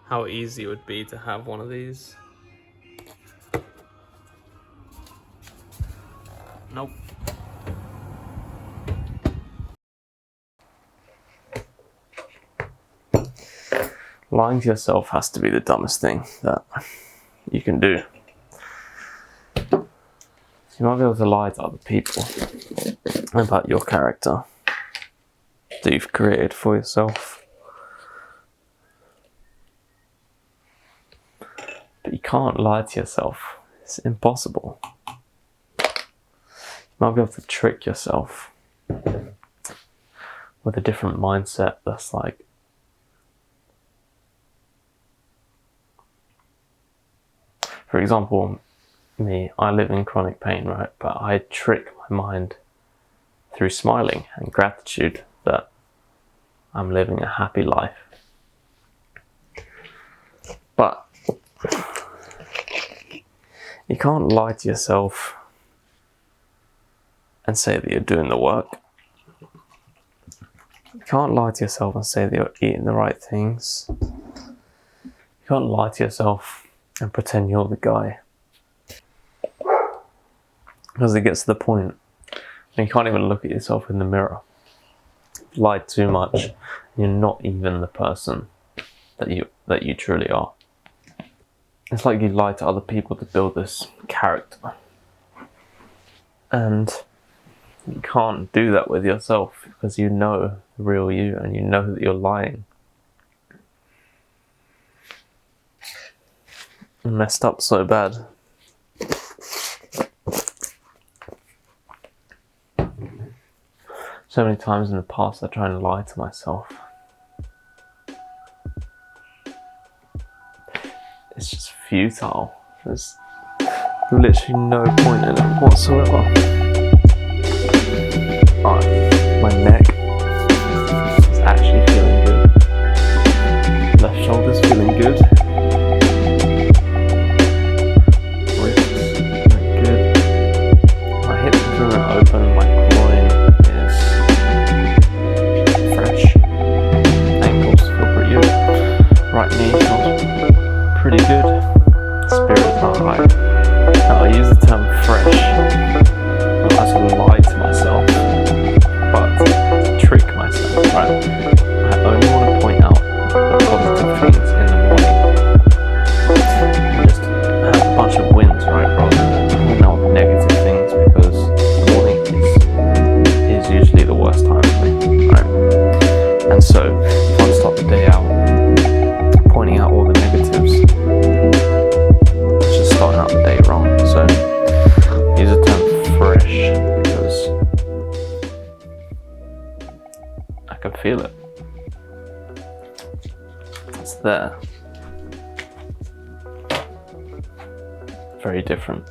how easy it would be to have one of these. Nope. Lying to yourself has to be the dumbest thing that you can do. You might be able to lie to other people about your character that you've created for yourself. But you can't lie to yourself. It's impossible. You might be able to trick yourself with a different mindset that's like, for example, me, I live in chronic pain, right? But I trick my mind through smiling and gratitude that I'm living a happy life. But you can't lie to yourself and say that you're doing the work. You can't lie to yourself and say that you're eating the right things. You can't lie to yourself and pretend you're the guy. Because it gets to the point and you can't even look at yourself in the mirror. You've lied too much. You're not even the person that you truly are. It's like you lie to other people to build this character. And you can't do that with yourself because you know the real you and you know that you're lying. I messed up so bad. So many times in the past I try and lie to myself. It's just futile. There's literally no point in it whatsoever. Alright, my neck is actually feeling good. Left shoulder's feeling good. Wrists feeling good. My hips are feeling open. My groin is fresh. Ankles feel pretty good. Right knee feels pretty good. Spirit's not right. Now I use the term fresh not as a lie to myself, but to trick myself, right? I only want to point out the positive things in the morning and just have a bunch of wins, right? Rather than pointing out the negative things, because the morning is usually the worst time for me, right? And so if I start the day out pointing out all the negatives, it's just starting out the day wrong. So use the term fresh because I can feel it. It's there. Very different.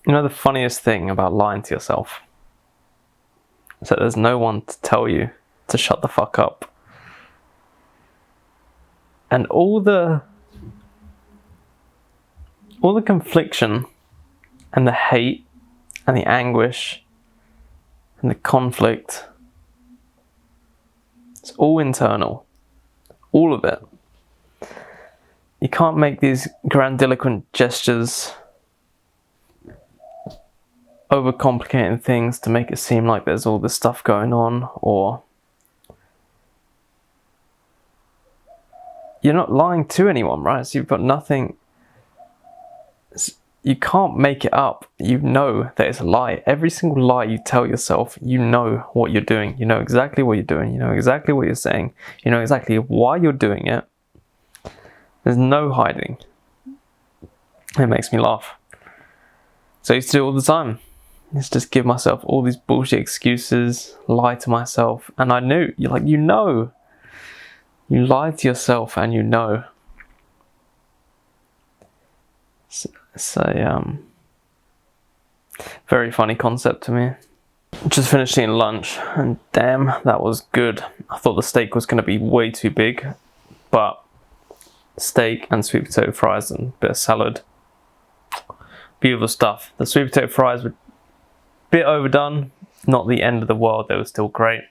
You know the funniest thing about lying to yourself is that there's no one to tell you to shut the fuck up. And all the confliction and the hate and the anguish and the conflict, it's all internal. All of it. You can't make these grandiloquent gestures, overcomplicating things to make it seem like there's all this stuff going on, or you're not lying to anyone, right? So you've got nothing. You can't make it up. You know that it's a lie. Every single lie you tell yourself, you know what you're doing. You know exactly what you're doing. You know exactly what you're saying. You know exactly why you're doing it. There's no hiding. It makes me laugh. So I used to do it all the time. I used to just give myself all these bullshit excuses, lie to myself, and I knew, you know. You lie to yourself and you know. It's a very funny concept to me. Just finished eating lunch and damn, that was good. I thought the steak was going to be way too big, but steak and sweet potato fries and a bit of salad. Beautiful stuff. The sweet potato fries were a bit overdone, not the end of the world, they were still great.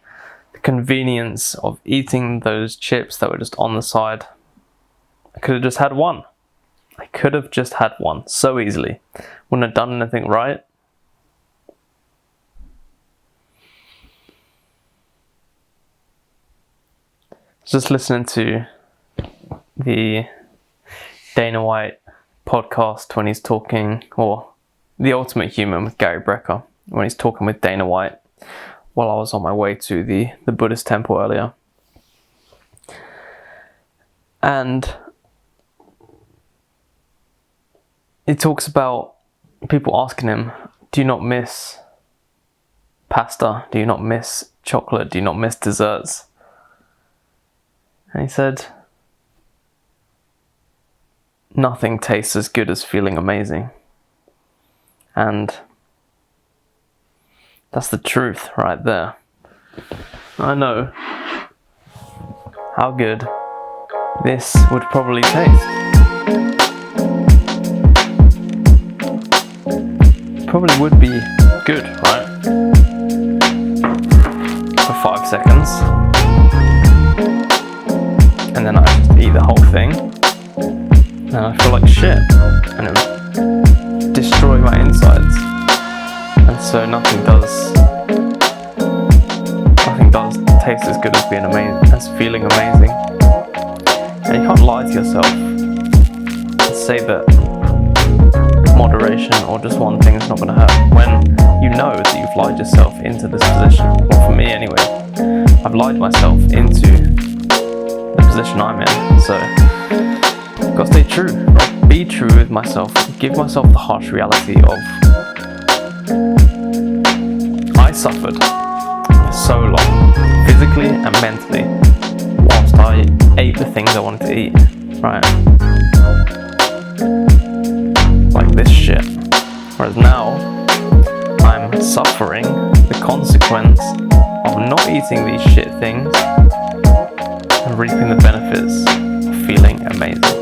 The convenience of eating those chips that were just on the side. I could have just had one. I could have just had one so easily. Wouldn't have done anything right. Just listening to the Dana White podcast when he's talking, or The Ultimate Human with Gary Brecker, when he's talking with Dana White while I was on my way to the Buddhist temple earlier. And he talks about people asking him, do you not miss pasta? Do you not miss chocolate? Do you not miss desserts? And he said, nothing tastes as good as feeling amazing. And that's the truth right there. I know how good this would probably taste. Probably would be good, right? For 5 seconds. And then I just eat the whole thing. And I feel like shit. And it would destroy my insides. And so nothing does taste as good as being amazing, as feeling amazing. And you can't lie to yourself and say that moderation or just one thing is not going to hurt when you know that you've lied yourself into this position. Well, for me anyway, I've lied myself into the position I'm in. So I've got to stay true, right? Be true with myself, give myself the harsh reality of I suffered for so long, physically and mentally, whilst I ate the things I wanted to eat, right? Like this shit. Whereas now, I'm suffering the consequence of not eating these shit things and reaping the benefits of feeling amazing.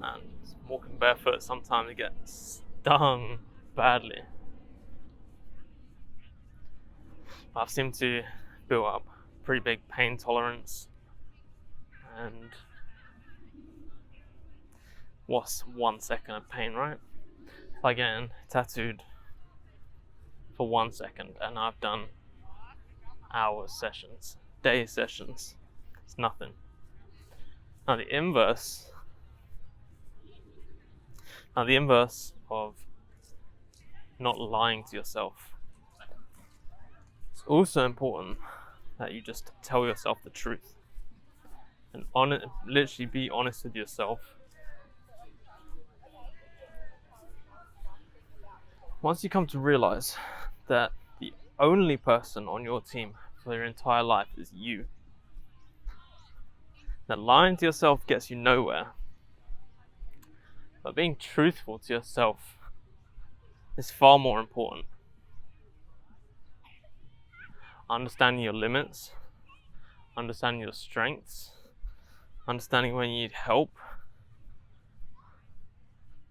Man, walking barefoot sometimes it gets stung badly. I've seemed to build up pretty big pain tolerance, and what's 1 second of pain, right? If I get tattooed for 1 second and I've done hours sessions, day sessions, it's nothing. Now the inverse of not lying to yourself, it's also important that you just tell yourself the truth and literally be honest with yourself. Once you come to realize that the only person on your team for your entire life is you, that lying to yourself gets you nowhere, but being truthful to yourself is far more important. Understanding your limits, understanding your strengths, understanding when you need help.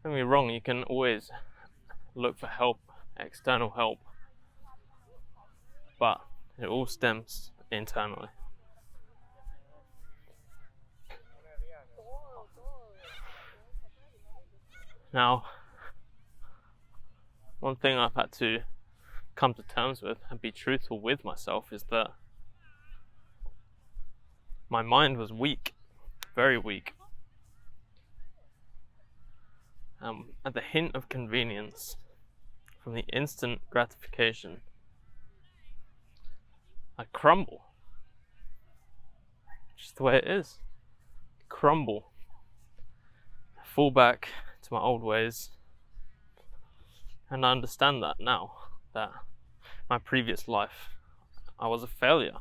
Don't get me wrong, you can always look for help, external help, but it all stems internally. Now, one thing I've had to come to terms with and be truthful with myself is that my mind was weak, very weak. At the hint of convenience, from the instant gratification, I crumble. Just the way it is. Crumble. Fall back to my old ways. And I understand that now, that my previous life, I was a failure.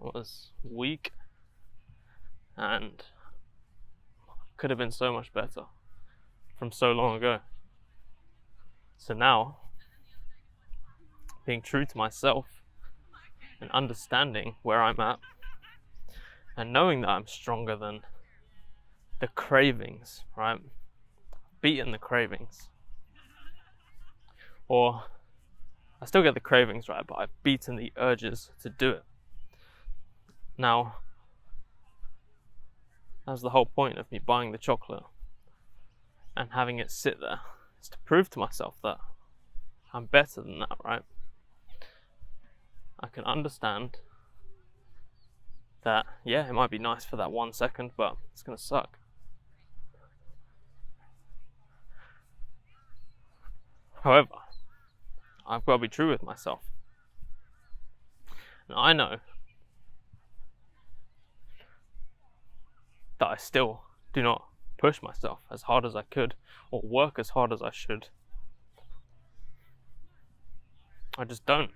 I was weak and could have been so much better from so long ago. So now, being true to myself and understanding where I'm at and knowing that I'm stronger than the cravings, right? Beaten the cravings. Or I still get the cravings, right, but I've beaten the urges to do it. Now, that's the whole point of me buying the chocolate and having it sit there, is to prove to myself that I'm better than that, right? I can understand that, yeah, it might be nice for that 1 second, but it's gonna suck. However, I've got to be true with myself. And I know that I still do not push myself as hard as I could or work as hard as I should. I just don't.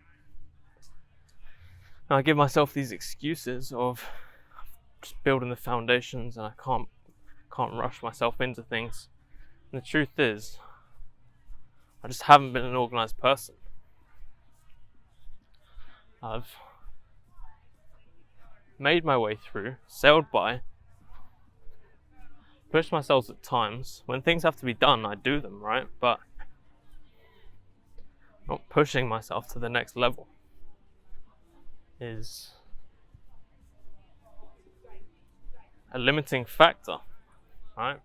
And I give myself these excuses of just building the foundations and I can't rush myself into things. And the truth is, I just haven't been an organised person. I've made my way through, sailed by, pushed myself at times. When things have to be done, I do them, right? But not pushing myself to the next level is a limiting factor, right?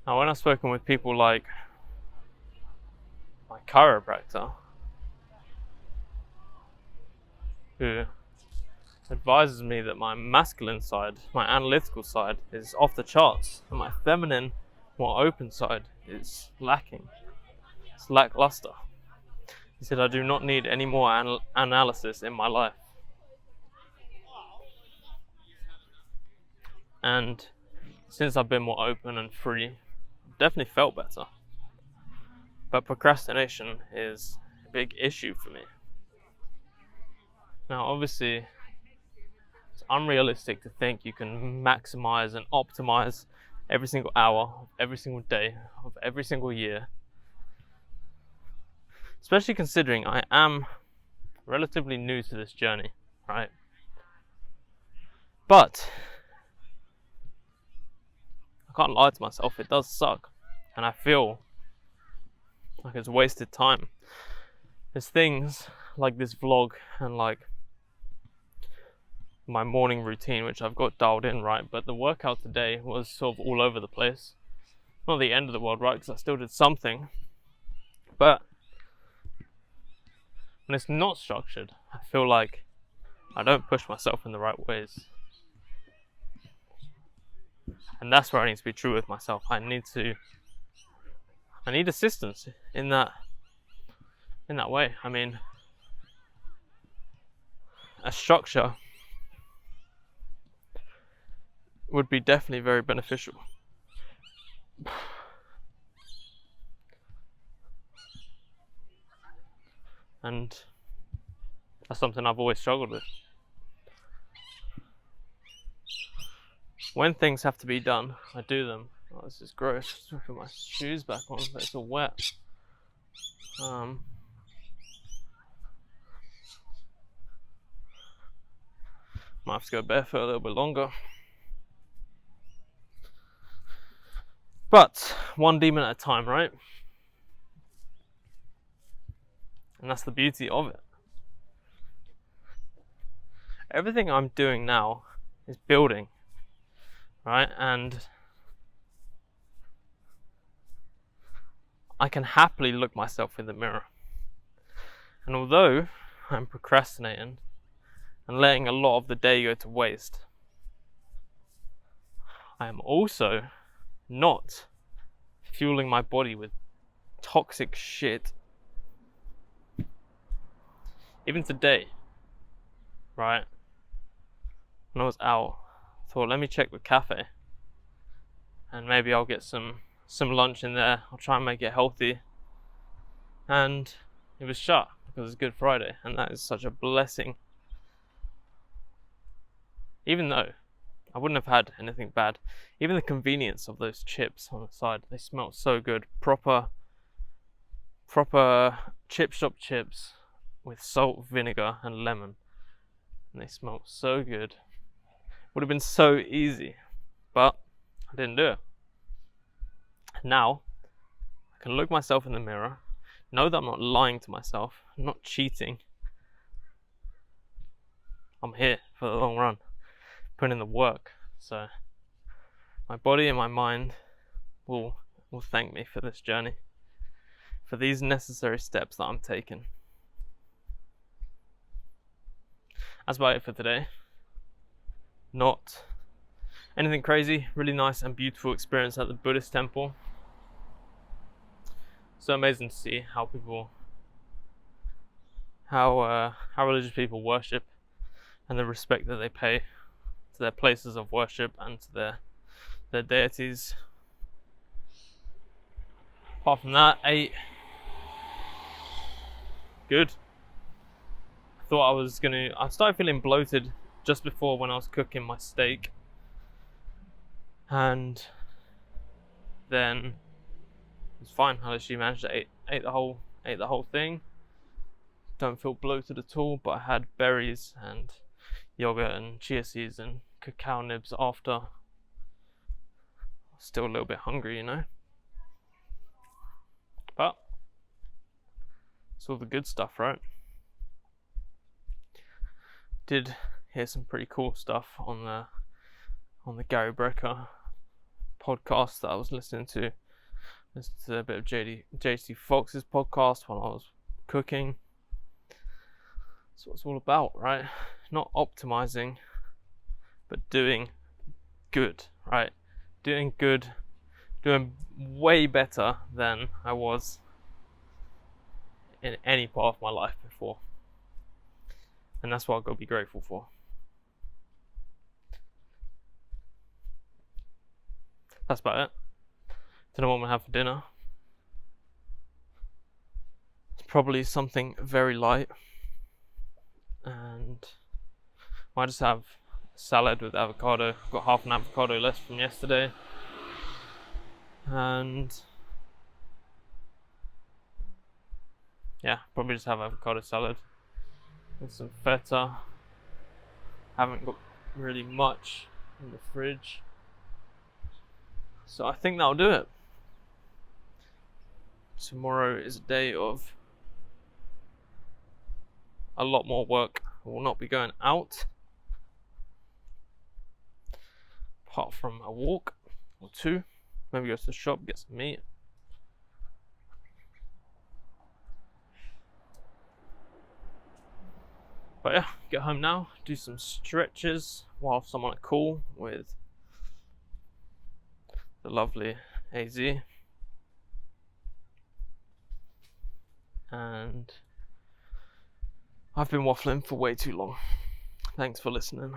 Now, when I've spoken with people like my chiropractor, who advises me that my masculine side, my analytical side, is off the charts, and my feminine, more open side is lacking. It's lackluster. He said, I do not need any more analysis in my life. And since I've been more open and free, I've definitely felt better. But procrastination is a big issue for me. Now, obviously, it's unrealistic to think you can maximize and optimize every single hour, of every single day, of every single year especially considering I am relatively new to this journey, right? But I can't lie to myself, it does suck, and I feel like it's wasted time. There's things like this vlog and like my morning routine which I've got dialed in, right? But the workout today was sort of all over the place. Not the end of the world, right? Because I still did something. But when it's not structured, I feel like I don't push myself in the right ways. And that's where I need to be true with myself. I need assistance in that way. I mean, a structure would be definitely very beneficial. And that's something I've always struggled with. When things have to be done, I do them. Oh, this is gross. Just put my shoes back on, but it's all wet. Might have to go barefoot a little bit longer. But one demon at a time, right? And that's the beauty of it. Everything I'm doing now is building, right? And I can happily look myself in the mirror. And although I'm procrastinating and letting a lot of the day go to waste, I am also not fueling my body with toxic shit. Even today, right, when I was out, I thought, let me check the cafe and maybe I'll get some lunch in there. I'll try and make it healthy. And it was shut because it's Good Friday, and that is such a blessing. Even though I wouldn't have had anything bad. Even the convenience of those chips on the side, they smell so good. Proper chip shop chips with salt, vinegar and lemon. And they smell so good. Would have been so easy, but I didn't do it. Now, I can look myself in the mirror, know that I'm not lying to myself, I'm not cheating. I'm here for the long run. Put in the work, so my body and my mind will thank me for this journey, for these necessary steps that I'm taking. That's about it for today. Not anything crazy, really nice and beautiful experience at the Buddhist temple. So amazing to see how religious people worship and the respect that they pay to their places of worship and to their deities. Apart from that, ate good. I started feeling bloated just before when I was cooking my steak, and then it was fine. I literally managed to ate the whole thing. Don't feel bloated at all, but I had berries and yogurt and chia seeds and cacao nibs after. Still a little bit hungry, you know. But it's all the good stuff, right? Did hear some pretty cool stuff on the Gary Brecker podcast that I was listening to. Listened to a bit of JC Fox's podcast while I was cooking. That's what it's all about, right? Not optimizing, but doing good, right? Doing good, doing way better than I was in any part of my life before. And that's what I've got to be grateful for. That's about it. Don't know what I'm going to have for dinner. It's probably something very light. And I might just have salad with avocado. I've got half an avocado left from yesterday. And yeah, probably just have avocado salad with some feta. Haven't got really much in the fridge, so I think that'll do it. Tomorrow is a day of a lot more work. I will not be going out, apart from a walk or two. Maybe go to the shop, get some meat. But yeah, get home now, do some stretches whilst I'm on a call with the lovely AZ. And I've been waffling for way too long. Thanks for listening.